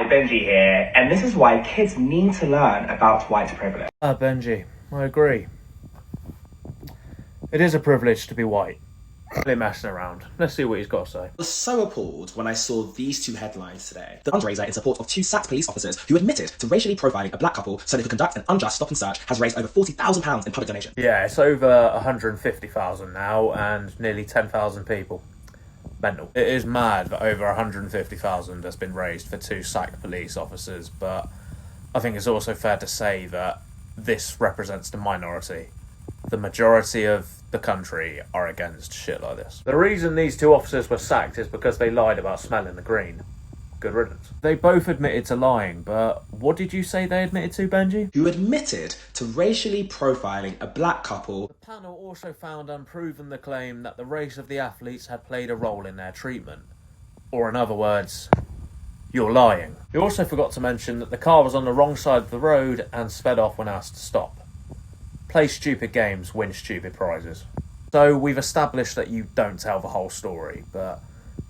Benji here, and this is why kids need to learn about white privilege. Benji, I agree. It is a privilege to be white. They're messing around. Let's see what he's got to say. I was so appalled when I saw these two headlines today. The fundraiser in support of two sacked police officers who admitted to racially profiling a black couple so they could conduct an unjust stop and search has raised over £40,000 in public donation. Yeah, it's over 150,000 now and nearly 10,000 people. Mental. It is mad that over 150,000 has been raised for two sacked police officers, but I think it's also fair to say that this represents the minority. The majority of the country are against shit like this. The reason these two officers were sacked is because they lied about smelling the green. Good riddance. They both admitted to lying, but what did you say they admitted to, Benji? Who admitted to racially profiling a black couple. The panel also found unproven the claim that the race of the athletes had played a role in their treatment. Or in other words, you're lying. You also forgot to mention that the car was on the wrong side of the road and sped off when asked to stop. Play stupid games, win stupid prizes. So we've established that you don't tell the whole story, but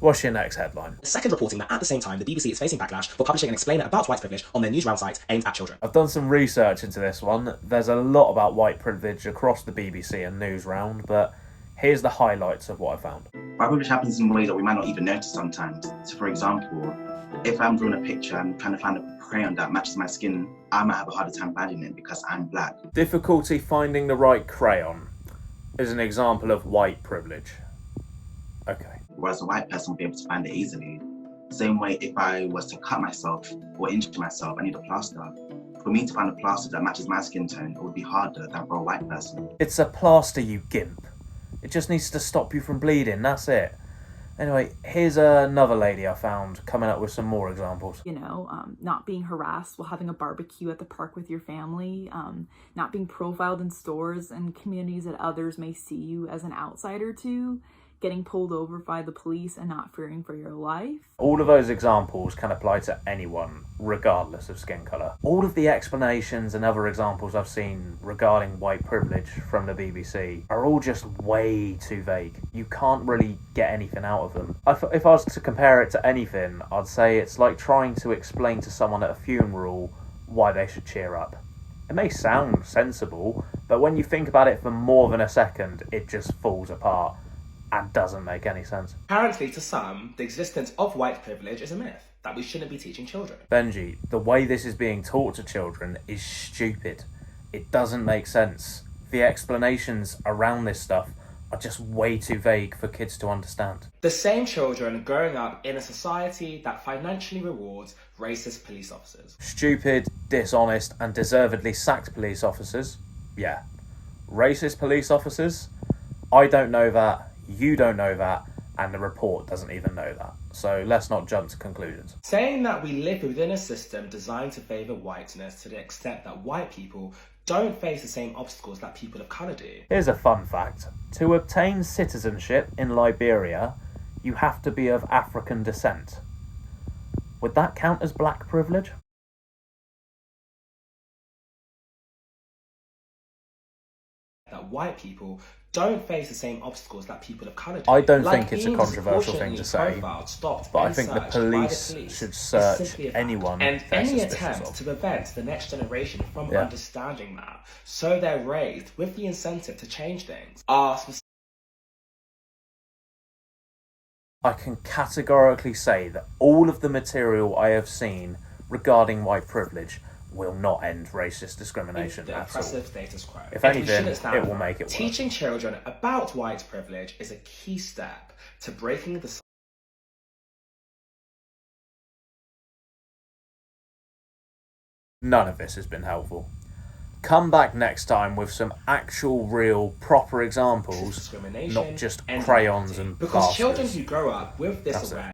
what's your next headline? The second reporting that at the same time the BBC is facing backlash for publishing an explainer about white privilege on their newsround site aimed at children. I've done some research into this one. There's a lot about white privilege across the BBC and Newsround, but here's the highlights of what I found. White privilege happens in ways that we might not even notice sometimes. So for example, if I'm drawing a picture and trying to find a crayon that matches my skin, I might have a harder time finding it because I'm black. Difficulty finding the right crayon is an example of white privilege. Okay. Whereas a white person will be able to find it easily. Same way, if I was to cut myself or injure myself, I need a plaster. For me to find a plaster that matches my skin tone, it would be harder than for a white person. It's a plaster, you gimp. It just needs to stop you from bleeding, that's it. Anyway, here's another lady I found coming up with some more examples. You know, not being harassed while having a barbecue at the park with your family, not being profiled in stores and communities that others may see you as an outsider to, getting pulled over by the police and not fearing for your life. All of those examples can apply to anyone, regardless of skin colour. All of the explanations and other examples I've seen regarding white privilege from the BBC are all just way too vague. You can't really get anything out of them. If I was to compare it to anything, I'd say it's like trying to explain to someone at a funeral why they should cheer up. It may sound sensible, but when you think about it for more than a second, it just falls apart and doesn't make any sense. Apparently, to some, the existence of white privilege is a myth that we shouldn't be teaching children. Benji, the way this is being taught to children is stupid. It doesn't make sense. The explanations around this stuff are just way too vague for kids to understand. The same children growing up in a society that financially rewards racist police officers. Stupid, dishonest, and deservedly sacked police officers? Yeah. Racist police officers? I don't know that. You don't know that, and the report doesn't even know that. So let's not jump to conclusions. Saying that we live within a system designed to favour whiteness to the extent that white people don't face the same obstacles that people of colour do. Here's a fun fact. To obtain citizenship in Liberia, you have to be of African descent. Would that count as black privilege? That white people don't face the same obstacles that people of colour do. I don't Like think it's a being controversial thing to say, profiled, stopped, but I and think the searched by police should search is simply a fact. anyone and they're any suspicious attempt of. to prevent the next generation from Yeah. understanding that, so they're raised with the incentive to change things, are I can categorically say that all of the material I have seen regarding white privilege will not end racist discrimination the at all. oppressive status quo. If we anything, shouldn't stand it will for make it worse. Teaching children about white privilege is a key step to breaking the None of this has been helpful. Come back next time with some actual, real, proper examples, discrimination not just and crayons inequality. and because children plasters. who grow up with this That's it. awareness